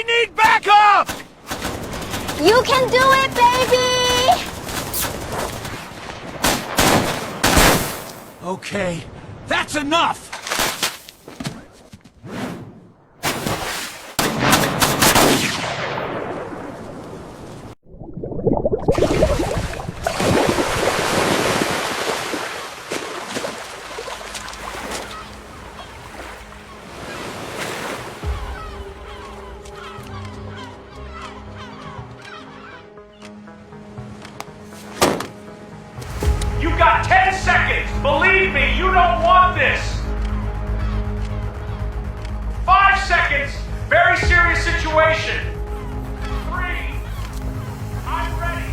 need backup! You can do it, baby! Okay, that's enough! You've got 10 seconds! Believe me, you don't want this! 5 seconds! Very serious situation! 3, I'm ready!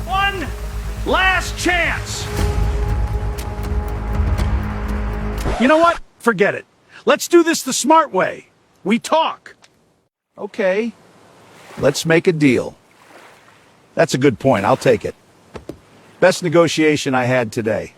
One last chance! You know what? Forget it. Let's do this the smart way. We talk. Okay. Let's make a deal. That's a good point. I'll take it. Best negotiation I had today.